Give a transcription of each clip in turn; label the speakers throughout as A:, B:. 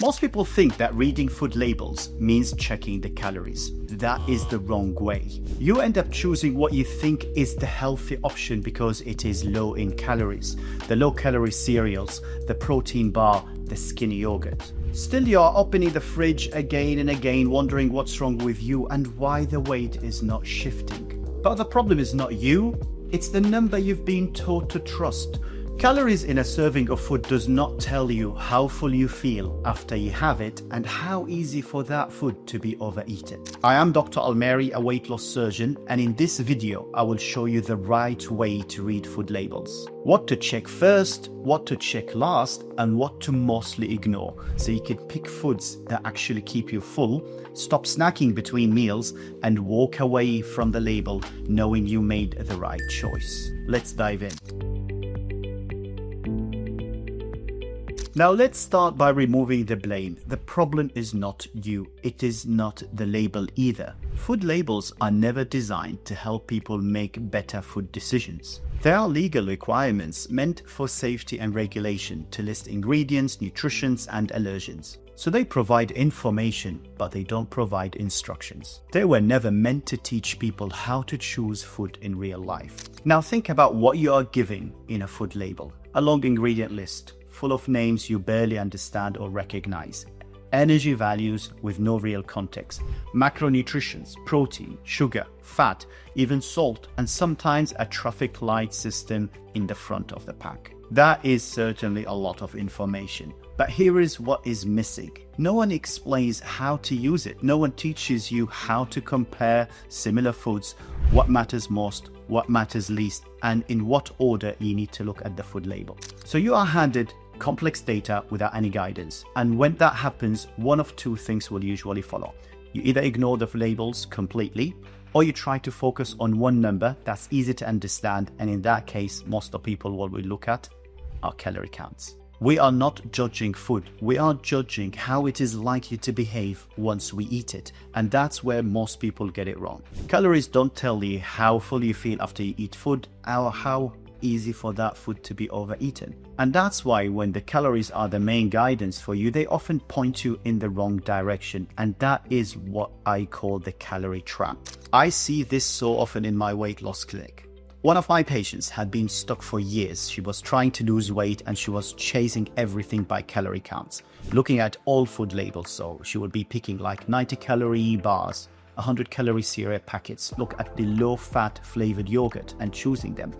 A: Most people think that reading food labels means checking the calories. That is the wrong way. You end up choosing what you think is the healthy option because it is low in calories. The low-calorie cereals, the protein bar, the skinny yogurt. Still, you are opening the fridge again and again, wondering what's wrong with you and why the weight is not shifting. But the problem is not you, it's the number you've been taught to trust. Calories in a serving of food does not tell you how full you feel after you have it and how easy for that food to be overeaten. I am Dr. Almerie, a weight loss surgeon, and in this video I will show you the right way to read food labels. What to check first, what to check last, and what to mostly ignore, so you can pick foods that actually keep you full, stop snacking between meals, and walk away from the label knowing you made the right choice. Let's dive in. Now let's start by removing the blame. The problem is not you, it is not the label either. Food labels are never designed to help people make better food decisions. They are legal requirements meant for safety and regulation to list ingredients, nutrients, and allergens. So they provide information, but they don't provide instructions. They were never meant to teach people how to choose food in real life. Now think about what you are giving in a food label. A long ingredient list full of names you barely understand or recognize, energy values with no real context, macronutrients, protein, sugar, fat, even salt, and sometimes a traffic light system in the front of the pack. That is certainly a lot of information, but here is what is missing. No one explains how to use it. No one teaches you how to compare similar foods, what matters most, what matters least, and in what order you need to look at the food label. So you are handed complex data without any guidance, and when that happens, one of two things will usually follow. You either ignore the labels completely, or you try to focus on one number that's easy to understand, and in that case, most of people what we look at are calorie counts. We are not judging food, we are judging how it is likely to behave once we eat it, and that's where most people get it wrong. Calories don't tell you how full you feel after you eat food, or how easy for that food to be overeaten. And that's why when the calories are the main guidance for you, they often point you in the wrong direction, and that is what I call the calorie trap. I see this so often in my weight loss clinic. One of my patients had been stuck for years. She was trying to lose weight and she was chasing everything by calorie counts, looking at all food labels. So she would be picking like 90 calorie bars, 100 calorie cereal packets, look at the low fat flavored yogurt and choosing them.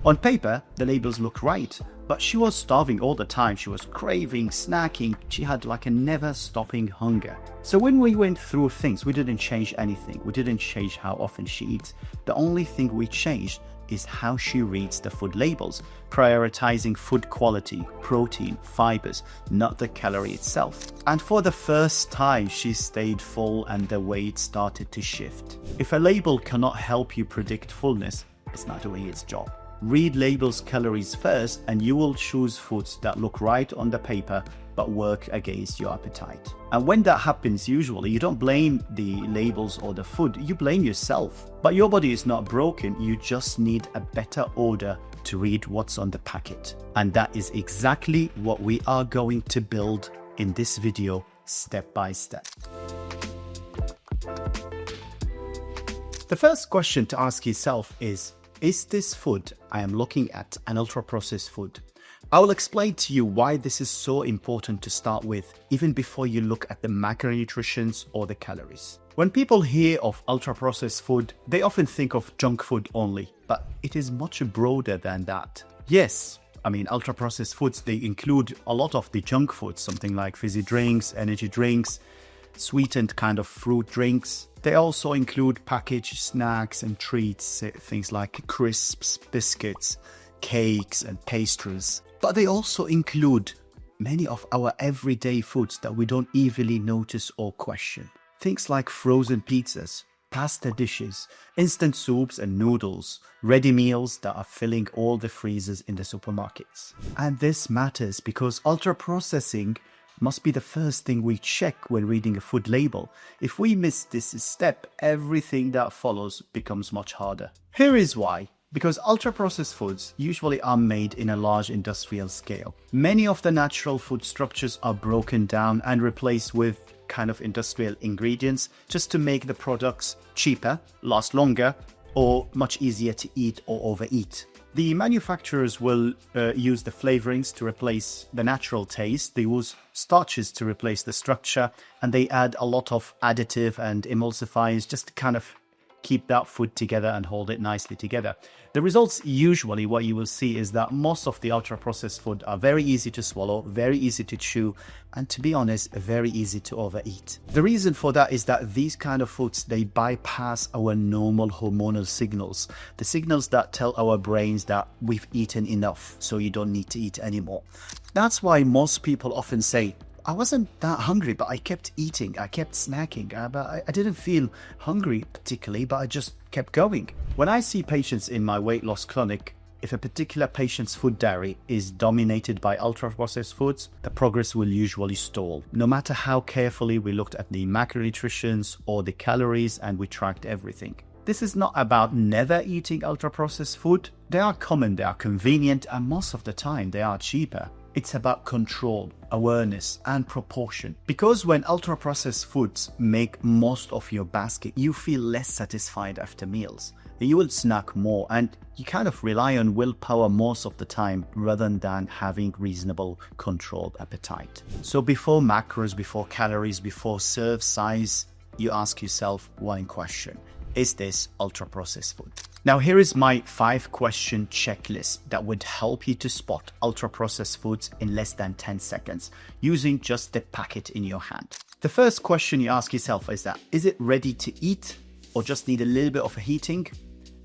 A: On paper, the labels look right, but she was starving all the time. She was craving, snacking. She had like a never stopping hunger. So when we went through things, we didn't change anything. We didn't change how often she eats. The only thing we changed is how she reads the food labels, prioritizing food quality, protein, fibers, not the calorie itself. And for the first time, she stayed full and the weight started to shift. If a label cannot help you predict fullness, it's not doing its job. Read labels calories first and you will choose foods that look right on the paper but work against your appetite. And when that happens, usually you don't blame the labels or the food, you blame yourself. But your body is not broken, you just need a better order to read what's on the packet. And that is exactly what we are going to build in this video, step by step. The first question to ask yourself is this food I am looking at an ultra-processed food? I will explain to you why this is so important to start with, even before you look at the macronutrients or the calories. When people hear of ultra-processed food, they often think of junk food only, but it is much broader than that. Yes, ultra-processed foods, they include a lot of the junk foods, something like fizzy drinks, energy drinks, sweetened kind of fruit drinks. They also include packaged snacks and treats, things like crisps, biscuits, cakes and pastries. But they also include many of our everyday foods that we don't easily notice or question. Things like frozen pizzas, pasta dishes, instant soups and noodles, ready meals that are filling all the freezers in the supermarkets. And this matters because ultra-processing must be the first thing we check when reading a food label. If we miss this step, everything that follows becomes much harder. Here is why. Because ultra-processed foods usually are made in a large industrial scale. Many of the natural food structures are broken down and replaced with kind of industrial ingredients just to make the products cheaper, last longer, or much easier to eat or overeat. The manufacturers will use the flavorings to replace the natural taste. They use starches to replace the structure, and they add a lot of additive and emulsifiers just to kind of keep that food together and hold it nicely together. The results usually what you will see is that most of the ultra processed food are very easy to swallow, very easy to chew, and to be honest, very easy to overeat. The reason for that is that these kind of foods, they bypass our normal hormonal signals, the signals that tell our brains that we've eaten enough, so you don't need to eat anymore. That's why most people often say, I wasn't that hungry, but I kept eating, I kept snacking, but I didn't feel hungry particularly, but I just kept going. When I see patients in my weight loss clinic, if a particular patient's food diary is dominated by ultra-processed foods, the progress will usually stall. No matter how carefully we looked at the macronutrients or the calories and we tracked everything. This is not about never eating ultra-processed food. They are common, they are convenient, and most of the time they are cheaper. It's about control, awareness, and proportion. Because when ultra-processed foods make most of your basket, you feel less satisfied after meals. You will snack more, and you kind of rely on willpower most of the time rather than having reasonable controlled appetite. So before macros, before calories, before serve size, you ask yourself one question: is this ultra-processed food? Now here is my 5-question checklist that would help you to spot ultra-processed foods in less than 10 seconds using just the packet in your hand. The first question you ask yourself is that, is it ready to eat or just need a little bit of a heating?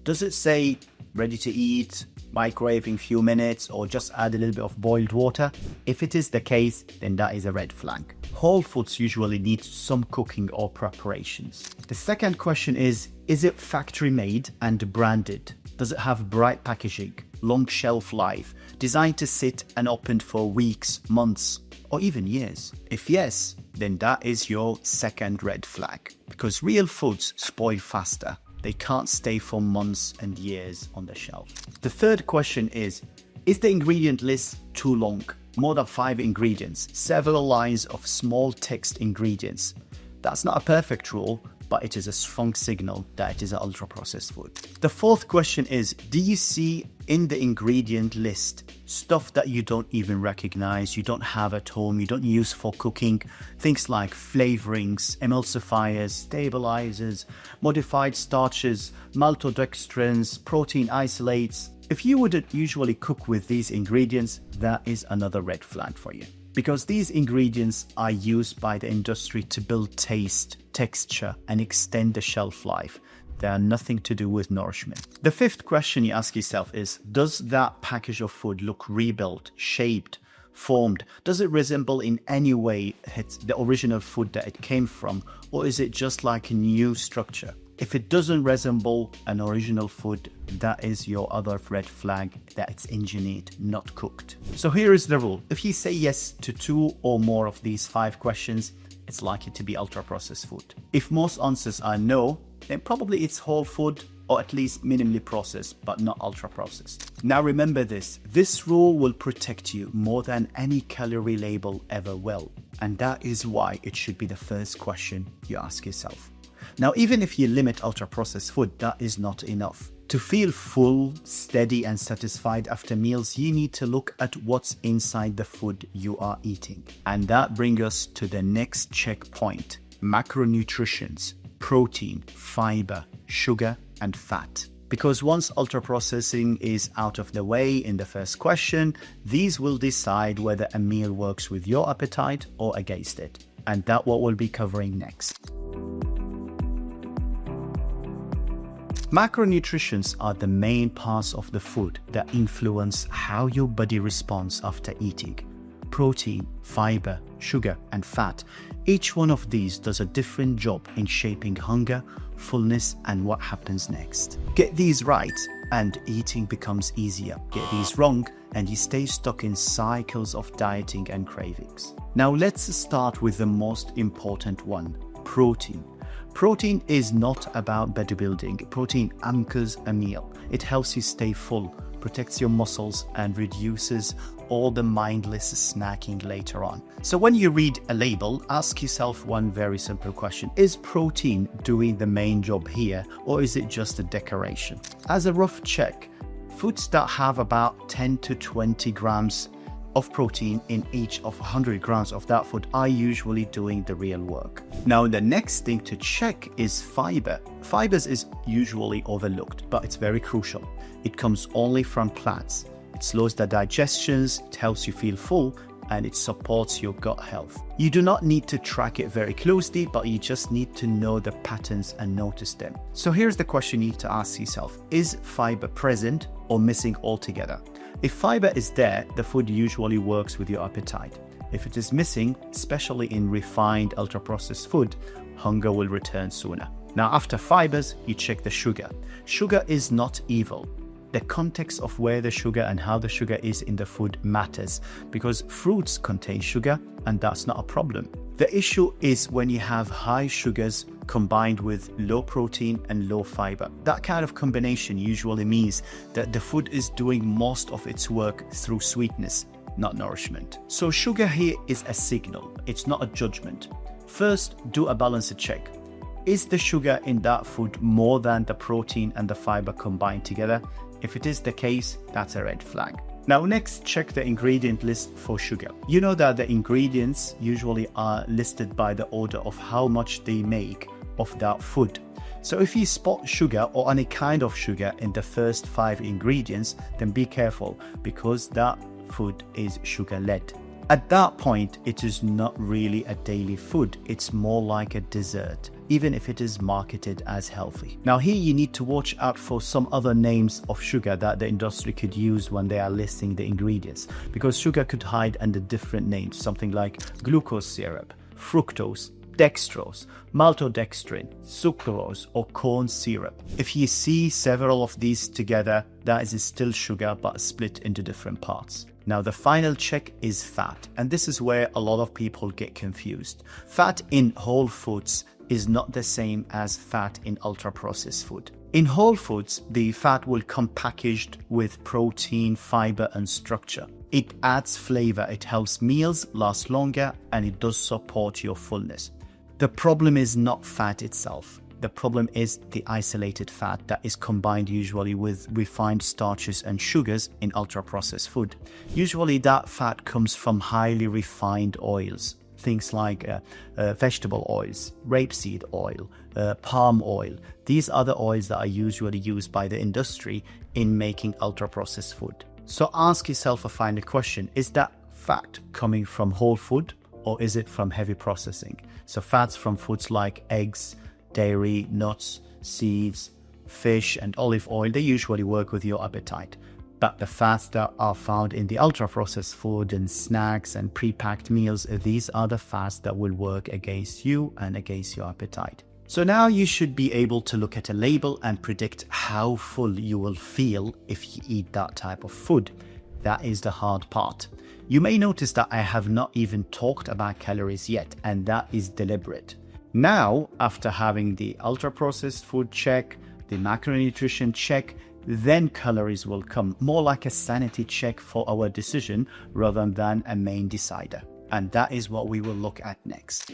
A: Does it say ready to eat, microwave in a few minutes, or just add a little bit of boiled water? If it is the case, then that is a red flag. Whole foods usually need some cooking or preparations. The second question is it factory made and branded? Does it have bright packaging, long shelf life, designed to sit and open for weeks, months, or even years? If yes, then that is your second red flag, because real foods spoil faster. They can't stay for months and years on the shelf. The third question is the ingredient list too long? More than 5 ingredients, several lines of small text ingredients. That's not a perfect rule, but it is a strong signal that it is an ultra-processed food. The fourth question is, do you see in the ingredient list stuff that you don't even recognize, you don't have at home, you don't use for cooking? Things like flavorings, emulsifiers, stabilizers, modified starches, maltodextrins, protein isolates. If you wouldn't usually cook with these ingredients, that is another red flag for you. Because these ingredients are used by the industry to build taste, texture, and extend the shelf life. They are nothing to do with nourishment. The fifth question you ask yourself is, does that package of food look rebuilt, shaped, formed? Does it resemble in any way the original food that it came from, or is it just like a new structure? If it doesn't resemble an original food, that is your other red flag that it's engineered, not cooked. So here is the rule. If you say yes to 2 or more of these 5 questions, it's likely to be ultra-processed food. If most answers are no, then probably it's whole food or at least minimally processed, but not ultra-processed. Now remember this rule will protect you more than any calorie label ever will. And that is why it should be the first question you ask yourself. Now, even if you limit ultra-processed food, that is not enough. To feel full, steady, and satisfied after meals, you need to look at what's inside the food you are eating. And that brings us to the next checkpoint: macronutrients, protein, fiber, sugar, and fat. Because once ultra-processing is out of the way in the first question, these will decide whether a meal works with your appetite or against it. And that's what we'll be covering next. Macronutrients are the main parts of the food that influence how your body responds after eating. Protein, fiber, sugar, and fat. Each one of these does a different job in shaping hunger, fullness, and what happens next. Get these right, and eating becomes easier. Get these wrong, and you stay stuck in cycles of dieting and cravings. Now let's start with the most important one: protein. Protein is not about bodybuilding. Protein anchors a meal. It helps you stay full, protects your muscles, and reduces all the mindless snacking later on. So when you read a label, ask yourself one very simple question. Is protein doing the main job here, or is it just a decoration? As a rough check, foods that have about 10 to 20 grams of protein in each of 100 grams of that food are usually doing the real work. Now, the next thing to check is fiber. Fibers is usually overlooked, but it's very crucial. It comes only from plants. It slows the digestions, it helps you feel full, and it supports your gut health. You do not need to track it very closely, but you just need to know the patterns and notice them. So here's the question you need to ask yourself. Is fiber present or missing altogether? If fiber is there, the food usually works with your appetite. If it is missing, especially in refined ultra-processed food, hunger will return sooner. Now, after fibers, you check the sugar. Sugar is not evil. The context of where the sugar and how the sugar is in the food matters, because fruits contain sugar and that's not a problem. The issue is when you have high sugars combined with low protein and low fiber. That kind of combination usually means that the food is doing most of its work through sweetness, not nourishment. So sugar here is a signal, it's not a judgment. First, do a balanced check. Is the sugar in that food more than the protein and the fiber combined together? If it is the case, that's a red flag. Now next, check the ingredient list for sugar. You know that the ingredients usually are listed by the order of how much they make of that food. So if you spot sugar or any kind of sugar in the first 5 ingredients, then be careful, because that food is sugar-led. At that point, it is not really a daily food. It's more like a dessert, even if it is marketed as healthy. Now here you need to watch out for some other names of sugar that the industry could use when they are listing the ingredients, because sugar could hide under different names, something like glucose syrup, fructose, dextrose, maltodextrin, sucrose, or corn syrup. If you see several of these together, that is still sugar but split into different parts. Now the final check is fat, and this is where a lot of people get confused. Fat in whole foods is not the same as fat in ultra-processed food. In whole foods, the fat will come packaged with protein, fiber, and structure. It adds flavor, it helps meals last longer, and it does support your fullness. The problem is not fat itself. The problem is the isolated fat that is combined usually with refined starches and sugars in ultra-processed food. Usually that fat comes from highly refined oils, things like vegetable oils, rapeseed oil, palm oil. These are the oils that are usually used by the industry in making ultra-processed food. So ask yourself a final question. Is that fat coming from whole food, or is it from heavy processing? So fats from foods like eggs, dairy, nuts, seeds, fish, and olive oil, they usually work with your appetite. But the fats that are found in the ultra-processed food and snacks and pre-packed meals, these are the fats that will work against you and against your appetite. So now you should be able to look at a label and predict how full you will feel if you eat that type of food. That is the hard part. You may notice that I have not even talked about calories yet, and that is deliberate. Now, after having the ultra-processed food check, the macronutrition check, then calories will come, more like a sanity check for our decision rather than a main decider. And that is what we will look at next.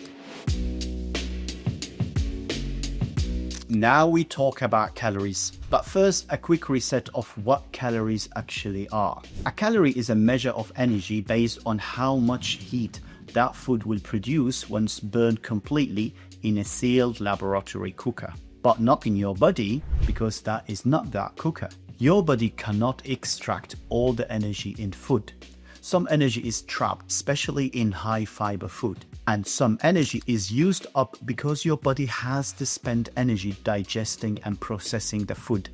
A: Now we talk about calories, but first a quick reset of what calories actually are. A calorie is a measure of energy based on how much heat that food will produce once burned completely in a sealed laboratory cooker. But not in your body, because that is not that cooker. Your body cannot extract all the energy in food. Some energy is trapped, especially in high fiber food. And some energy is used up because your body has to spend energy digesting and processing the food,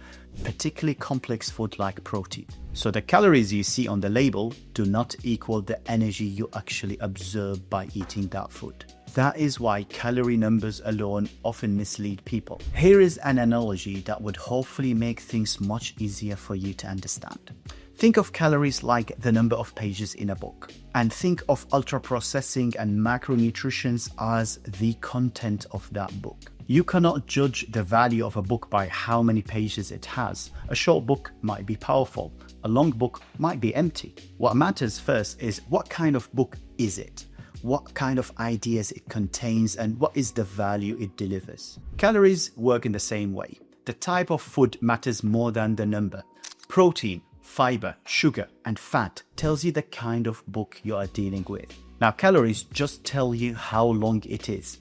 A: particularly complex food like protein. So the calories you see on the label do not equal the energy you actually absorb by eating that food. That is why calorie numbers alone often mislead people. Here is an analogy that would hopefully make things much easier for you to understand. Think of calories like the number of pages in a book, and think of ultra-processing and macronutrients as the content of that book. You cannot judge the value of a book by how many pages it has. A short book might be powerful, a long book might be empty. What matters first is what kind of book is it? What kind of ideas it contains, and what is the value it delivers. Calories work in the same way. The type of food matters more than the number. Protein, fiber, sugar, and fat tells you the kind of book you are dealing with. Now, calories just tell you how long it is.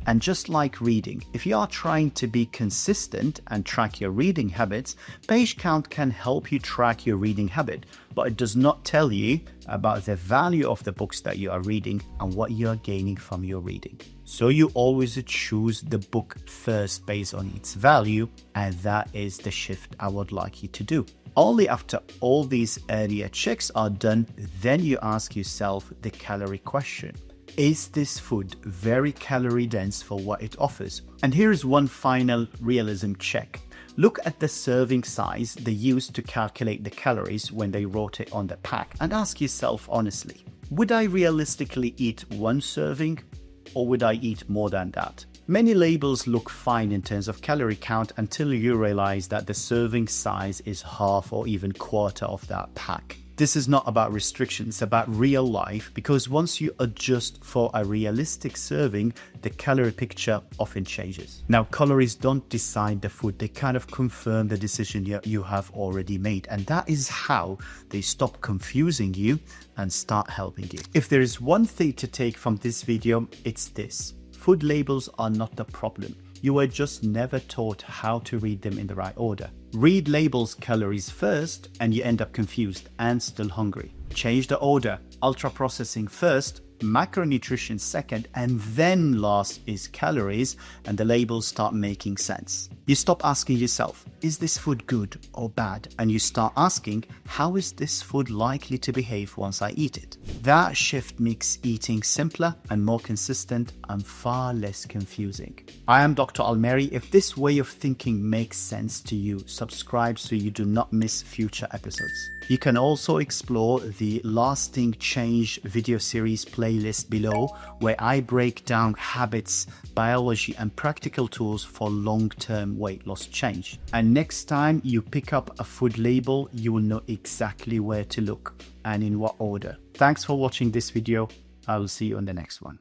A: And just like reading, if you are trying to be consistent and track your reading habits, page count can help you track your reading habit, but it does not tell you about the value of the books that you are reading and what you are gaining from your reading. So you always choose the book first based on its value, and that is the shift I would like you to do. Only after all these earlier checks are done, then you ask yourself the calorie question. Is this food very calorie dense for what it offers? And here is one final realism check. Look at the serving size they used to calculate the calories when they wrote it on the pack, and ask yourself honestly, would I realistically eat one serving, or would I eat more than that? Many labels look fine in terms of calorie count until you realize that the serving size is half or even quarter of that pack. This is not about restrictions, it's about real life, because once you adjust for a realistic serving, the calorie picture often changes. Now, calories don't decide the food, they kind of confirm the decision you have already made, and that is how they stop confusing you and start helping you. If there is one thing to take from this video, it's this. Food labels are not the problem. You were just never taught how to read them in the right order. Read labels calories first and you end up confused and still hungry. Change the order. Ultra processing first, macronutrients second, and then last is calories, and the labels start making sense. You stop asking yourself, is this food good or bad? And you start asking, how is this food likely to behave once I eat it? That shift makes eating simpler and more consistent and far less confusing. I am Dr. Almerie. If this way of thinking makes sense to you, subscribe so you do not miss future episodes. You can also explore the Lasting Change video series playlist below, where I break down habits, biology, and practical tools for long-term weight loss change. And next time you pick up a food label, you will know exactly where to look and in what order. Thanks for watching this video. I will see you on the next one.